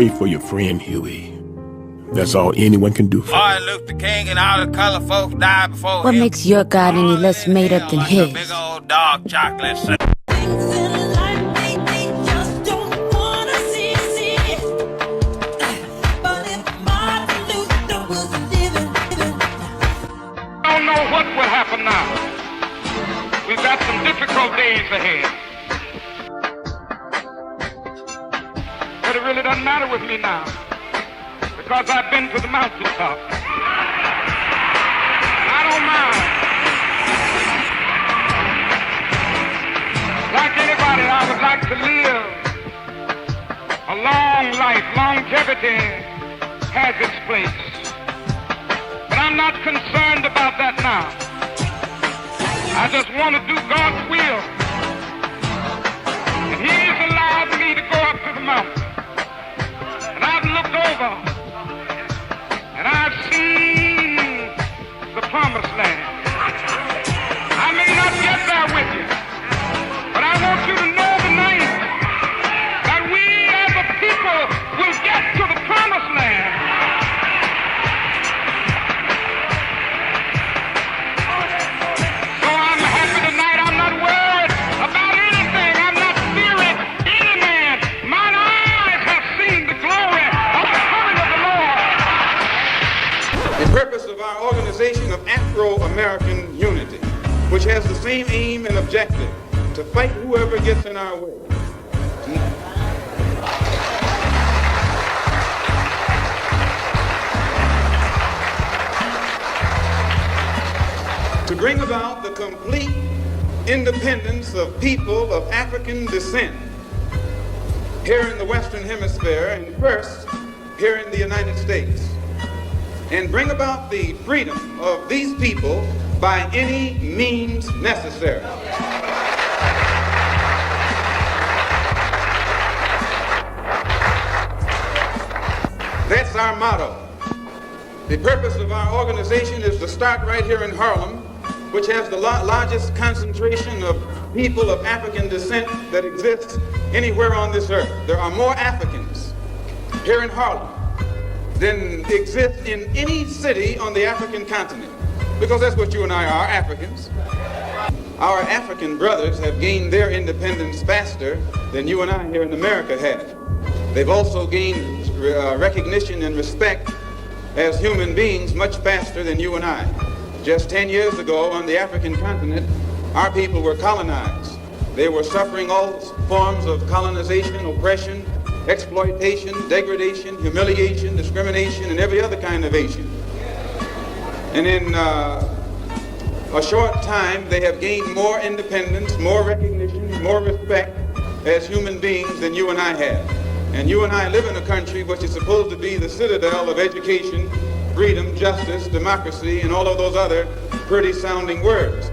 pray for your friend, Huey. That's all anyone can do for Martin Luther King and all the colored folks died before him. What makes your God any less made up than like his? A big old dark chocolate syrup. I don't know what will happen now. We've got some difficult days ahead. But it really doesn't matter with me now, because I've been to the mountaintop. I don't mind. Like anybody, I would like to live a long life. Longevity has its place. But I'm not concerned about that now. I just want to do God's will. And He's allowed me to go up to the mountain. And I've looked over, and I've seen the promised land. I may not get there with you, but I want you to know tonight that we as a people will get to the promised land. So I'm happy tonight. I'm not worried about anything. I'm not fearing any man. Mine eyes have seen the glory of the coming of the Lord. The purpose of our organization of Afro-American Unity, which has the same aim and objective, to fight whoever gets in our way. To bring about the complete independence of people of African descent here in the Western Hemisphere, and first here in the United States, and bring about the freedom of these people by any means necessary. That's our motto. The purpose of our organization is to start right here in Harlem, which has the largest concentration of people of African descent that exists anywhere on this earth. There are more Africans here in Harlem than exist in any city on the African continent, because that's what you and I are, Africans. Our African brothers have gained their independence faster than you and I here in America have. They've also gained recognition and respect as human beings much faster than you and I. Just 10 years ago on the African continent, our people were colonized. They were suffering all forms of colonization, oppression, exploitation, degradation, humiliation, discrimination, and every other kind of Asian. And in a short time, they have gained more independence, more recognition, more respect as human beings than you and I have. And you and I live in a country which is supposed to be the citadel of education, freedom, justice, democracy, and all of those other pretty sounding words.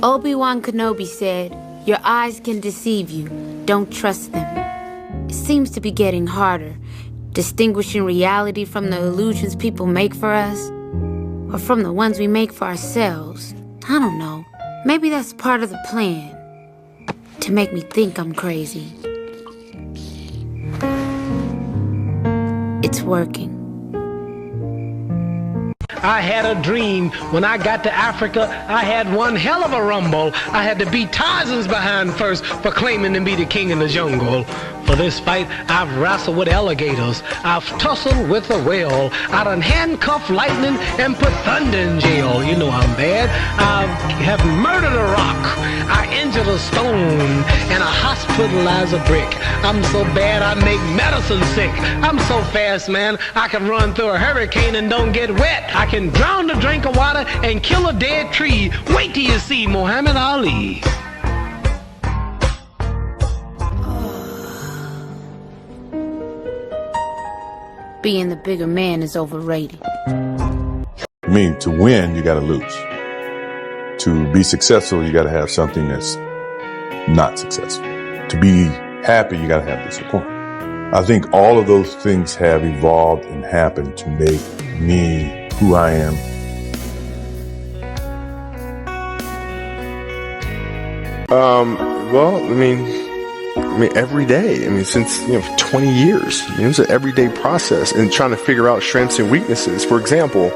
Obi-Wan Kenobi said, "Your eyes can deceive you. Don't trust them." It seems to be getting harder, distinguishing reality from the illusions people make for us, or from the ones we make for ourselves. I don't know. Maybe that's part of the plan, to make me think I'm crazy. It's working. I had a dream. When I got to Africa, I had one hell of a rumble. I had to beat Tarzan's behind first for claiming to be the king of the jungle. For this fight, I've wrestled with alligators. I've tussled with a whale. I done handcuffed lightning and put thunder in jail. You know I'm bad. I have murdered a rock. I injured a stone. And I hospitalized a brick. I'm so bad I make medicine sick. I'm so fast, man, I can run through a hurricane and don't get wet. I can drown a drink of water and kill a dead tree. Wait till you see Muhammad Ali. Being the bigger man is overrated. I mean, to win, you gotta lose. To be successful, you gotta have something that's not successful. To be happy, you gotta have disappointment. I think all of those things have evolved and happened to make me who I am. Well, I mean, every day. I mean, since 20 years. It was an everyday process and trying to figure out strengths and weaknesses. For example,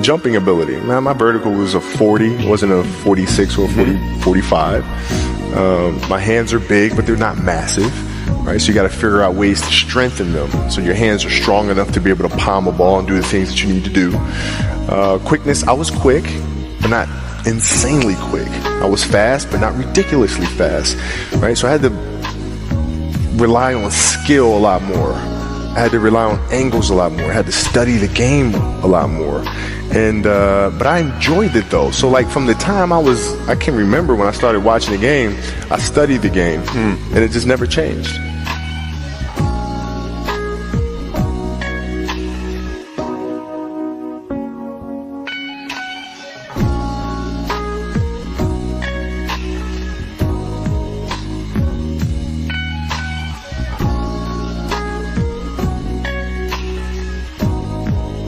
jumping ability. Man, my vertical was a 40, it wasn't a 46 or a 45. My hands are big, but they're not massive. Right, so you got to figure out ways to strengthen them so your hands are strong enough to be able to palm a ball and do the things that you need to do. Quickness, I was quick, but not insanely quick. I was fast, but not ridiculously fast. Right, so I had to rely on skill a lot more. I had to rely on angles a lot more. I had to study the game a lot more. And but I enjoyed it though. So like from the time I can remember when I started watching the game, I studied the game, and it just never changed.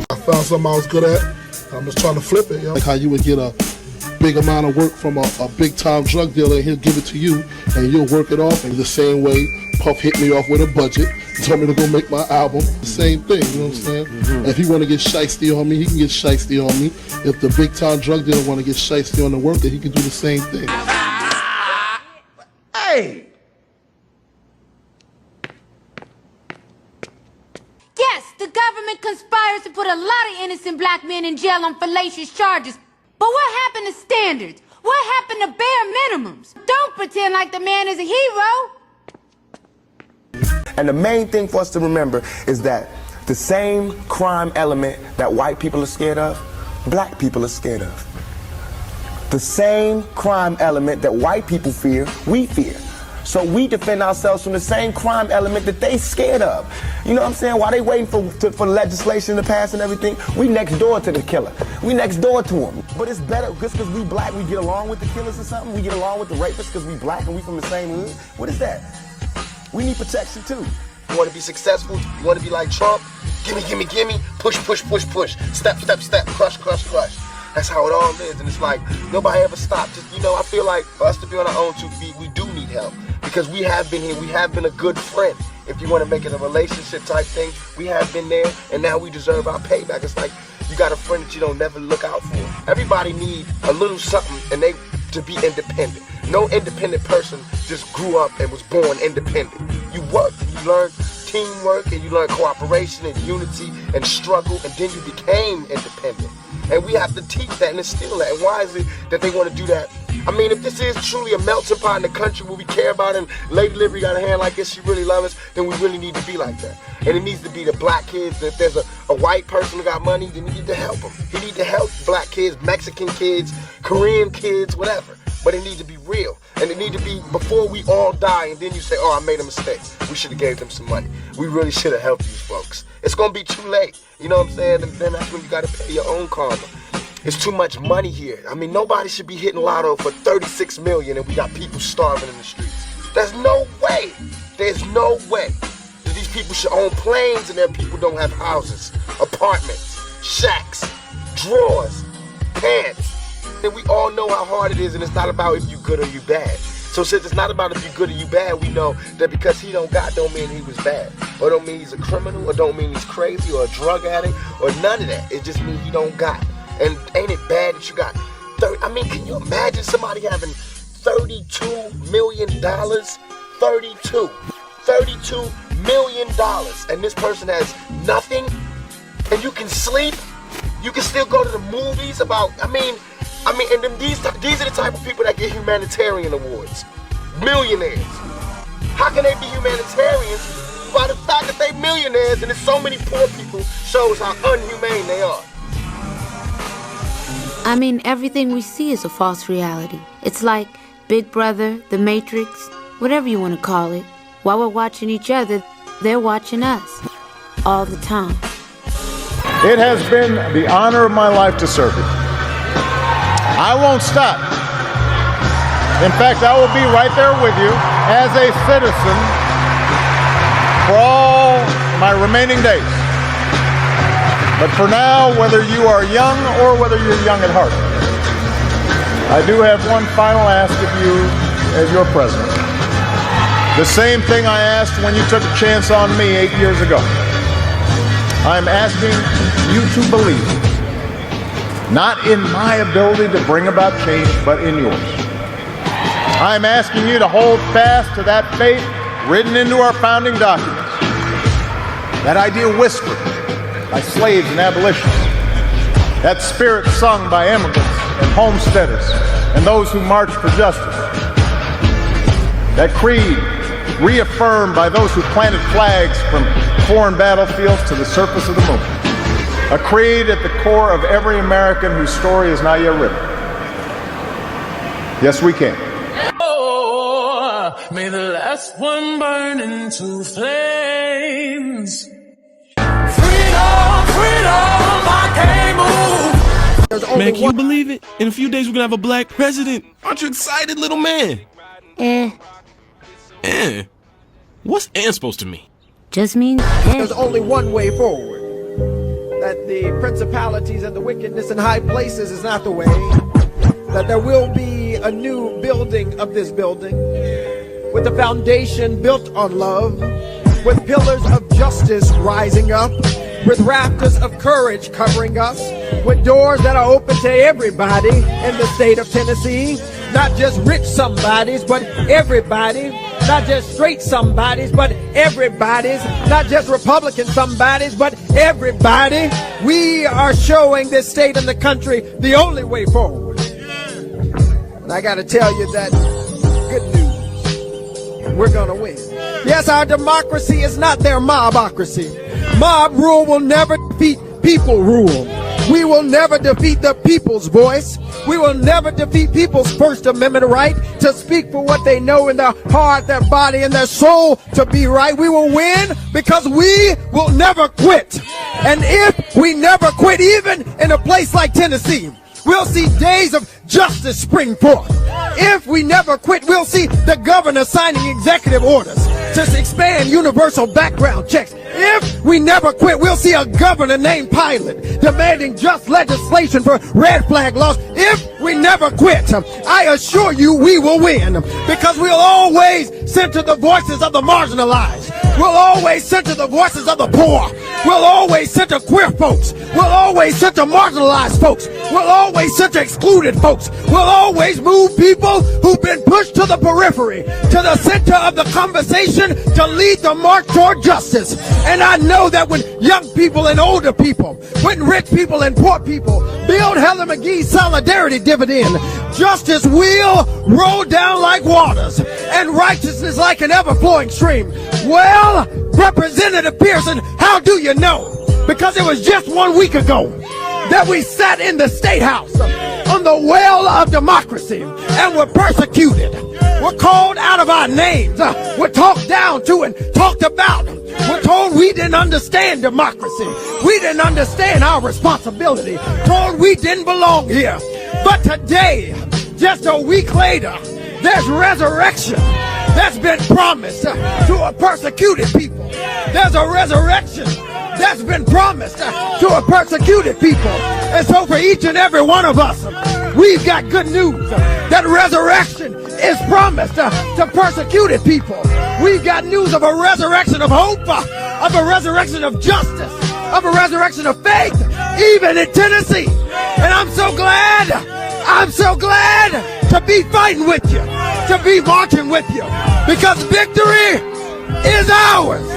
I found something I was good at. I'm just trying to flip it, Like how you would get a big amount of work from a big time drug dealer and he'll give it to you and you'll work it off. And the same way Puff hit me off with a budget, told me to go make my album. The same thing, you know what I'm saying? Mm-hmm. If he want to get shiesty on me, he can get shiesty on me. If the big time drug dealer want to get shiesty on the worker, he can do the same thing. Hey! Yes, the government conspires to put a lot of innocent black men in jail on fallacious charges. But what happened to standards? What happened to bare minimums? Don't pretend like the man is a hero. And the main thing for us to remember is that the same crime element that white people are scared of, black people are scared of. The same crime element that white people fear, we fear. So we defend ourselves from the same crime element that they scared of. You know what I'm saying? While they waiting for legislation to pass and everything, we next door to the killer. We next door to him. But it's better just because we black, we get along with the killers or something. We get along with the rapists because we black and we from the same hood. What is that? We need protection too. You want to be successful? You want to be like Trump? Gimme, gimme, gimme. Push, push, push, push. Step, step, step. Crush, crush, crush. That's how it all is. And it's like, nobody ever stopped. Just, I feel like for us to be on our own 2 feet, we do need help. Because we have been here, we have been a good friend. If you want to make it a relationship type thing, we have been there, and now we deserve our payback. It's like you got a friend that you don't never look out for. Everybody needs a little something, and they to be independent. No independent person just grew up and was born independent. You worked, and you learned teamwork, and you learned cooperation and unity and struggle, and then you became independent. And we have to teach that and instill that. And why is it that they want to do that? I mean, if this is truly a melting pot in the country where we care about it, and Lady Liberty got a hand like this, she really loves us, then we really need to be like that. And it needs to be the black kids. If there's a white person who got money, then you need to help them. He need to help black kids, Mexican kids, Korean kids, whatever. But it needs to be real. And it need to be before we all die, and then you say, oh, I made a mistake. We should have gave them some money. We really should have helped these folks. It's going to be too late. You know what I'm saying? And then that's when you got to pay your own karma. It's too much money here. I mean, nobody should be hitting lotto for $36 million and we got people starving in the streets. There's no way. There's no way that these people should own planes and their people don't have houses, apartments, shacks, drawers, pants. And we all know how hard it is, and it's not about if you good or you bad. So since it's not about if you good or you bad, we know that because he don't got don't mean he was bad. Or don't mean he's a criminal, or don't mean he's crazy or a drug addict, or none of that. It just means he don't got. And ain't it bad that you got 30? I mean, can you imagine somebody having $32 million? $32 million. And this person has nothing? And you can sleep? You can still go to the movies about, and then these are the type of people that get humanitarian awards. Millionaires. How can they be humanitarians? By the fact that they millionaires and there's so many poor people shows how unhumane they are. I mean, everything we see is a false reality. It's like Big Brother, The Matrix, whatever you want to call it. While we're watching each other, they're watching us. All the time. It has been the honor of my life to serve you. I won't stop. In fact, I will be right there with you as a citizen for all my remaining days. But for now, whether you are young or whether you're young at heart, I do have one final ask of you as your president. The same thing I asked when you took a chance on me 8 years ago. I'm asking you to believe, not in my ability to bring about change, but in yours. I'm asking you to hold fast to that faith written into our founding documents, that idea whispered by slaves and abolitionists, that spirit sung by immigrants and homesteaders and those who marched for justice, that creed reaffirmed by those who planted flags from foreign battlefields to the surface of the moon, a creed at the core of every American whose story is not yet written. Yes, we can. Oh, may the last one burn into flames. Freedom, freedom, I can't move. Man, can you believe it? In a few days, we're gonna have a black president. Aren't you excited, little man? What's supposed to mean? Just means there's only one way forward. That the principalities and the wickedness in high places is not the way. That there will be a new building of this building with a foundation built on love, with pillars of justice rising up, with rafters of courage covering us, with doors that are open to everybody in the state of Tennessee. Not just rich somebodies, but everybody. Not just straight somebodies, but everybody's. Not just Republican somebodies, but everybody. We are showing this state and the country the only way forward. And I got to tell you that good news. We're going to win. Yes, our democracy is not their mobocracy. Mob rule will never defeat people rule. We will never defeat the people's voice. We will never defeat people's First Amendment right to speak for what they know in their heart, their body, and their soul to be right. We will win because we will never quit. And if we never quit, even in a place like Tennessee, we'll see days of justice spring forth. If we never quit, we'll see the governor signing executive orders to expand universal background checks. If we never quit, we'll see a governor named Pilot demanding just legislation for red flag laws. If we never quit, I assure you we will win, because we'll always center the voices of the marginalized. We'll always center the voices of the poor. We'll always center queer folks. We'll always center marginalized folks. We'll always center excluded folks. We'll always move people who've been pushed to the periphery, to the center of the conversation, to lead the march toward justice. And I know that when young people and older people, when rich people and poor people build Helen McGee's solidarity dividend, justice will roll down like waters and righteousness like an ever-flowing stream. Well, Representative Pearson, how do you know? Because it was just 1 week ago that we sat in the State House on the well of democracy and were persecuted. We're called out of our names. We're talked down to and talked about. We're told we didn't understand democracy. We didn't understand our responsibility. Told we didn't belong here. But today, just a week later, there's resurrection that's been promised to a persecuted people. There's a resurrection that's been promised to a persecuted people. And so for each and every one of us, we've got good news. That resurrection is promised to persecuted people. We've got news of a resurrection of hope, of a resurrection of justice, of a resurrection of faith, even in Tennessee. And I'm so glad to be fighting with you, to be marching with you, because victory is ours.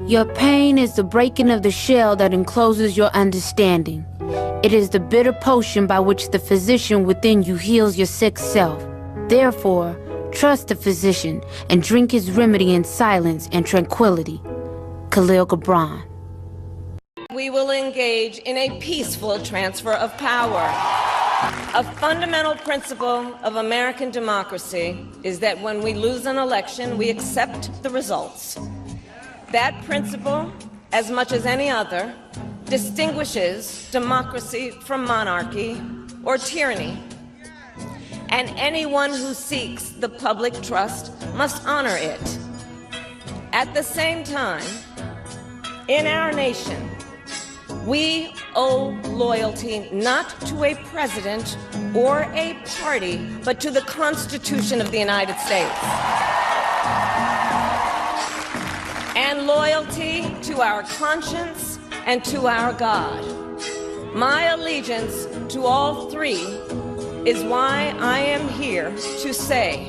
Your pain is the breaking of the shell that encloses your understanding. It is the bitter potion by which the physician within you heals your sick self. Therefore, trust the physician and drink his remedy in silence and tranquility. Khalil Gibran. We will engage in a peaceful transfer of power. A fundamental principle of American democracy is that when we lose an election, we accept the results. That principle, as much as any other, distinguishes democracy from monarchy or tyranny. And anyone who seeks the public trust must honor it. At the same time, in our nation, we owe loyalty not to a president or a party, but to the Constitution of the United States. And loyalty to our conscience and to our God. My allegiance to all three is why I am here to say,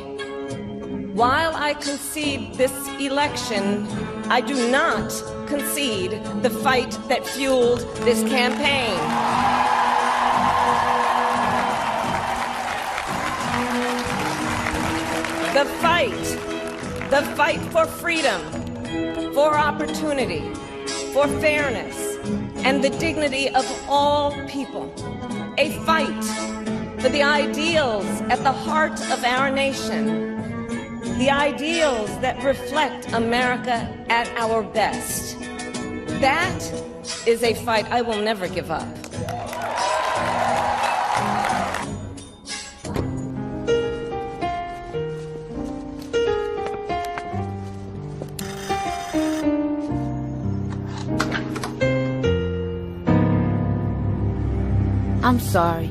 while I concede this election, I do not concede the fight that fueled this campaign. The fight for freedom, for opportunity, for fairness, and the dignity of all people. A fight for the ideals at the heart of our nation. The ideals that reflect America at our best. That is a fight I will never give up. I'm sorry.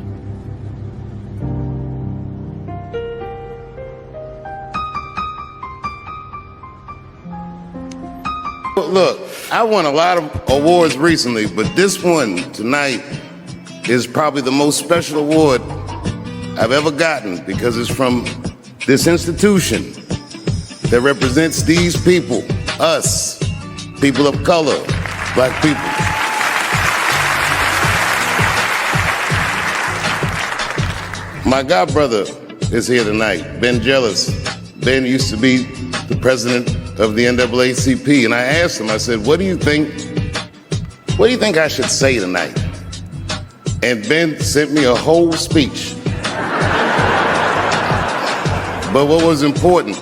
Look, I won a lot of awards recently, but this one tonight is probably the most special award I've ever gotten because it's from this institution that represents these people, us, people of color, black people. My godbrother is here tonight, Ben Jealous. Ben used to be the president of the NAACP, and I asked him, I said, what do you think I should say tonight? And Ben sent me a whole speech. But what was important,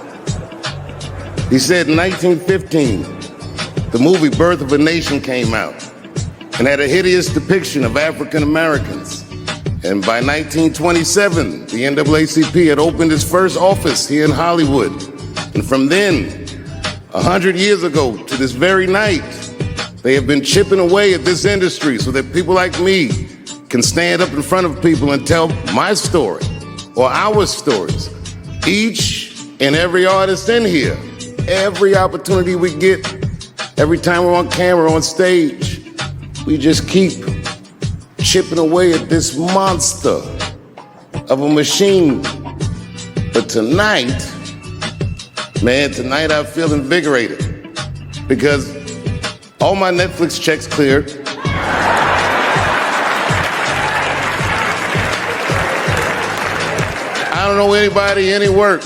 he said in 1915, the movie Birth of a Nation came out and had a hideous depiction of African Americans. And by 1927, the NAACP had opened its first office here in Hollywood. And from then, 100 years ago to this very night, they have been chipping away at this industry so that people like me can stand up in front of people and tell my story or our stories. Each and every artist in here, every opportunity we get, every time we're on camera, on stage, we just keep chipping away at this monster of a machine. But tonight, man, tonight I feel invigorated because all my Netflix checks cleared. I don't owe anybody any work.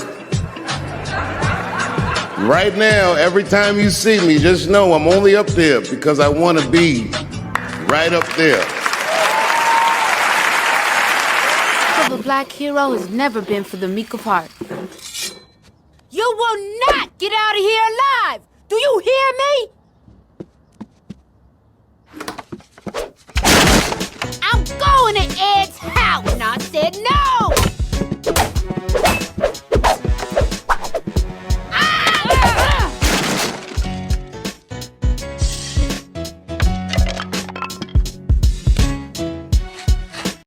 Right now, every time you see me, just know I'm only up there because I want to be right up there. The black hero has never been for the meek of heart. You will not get out of here alive! Do you hear me? I'm going to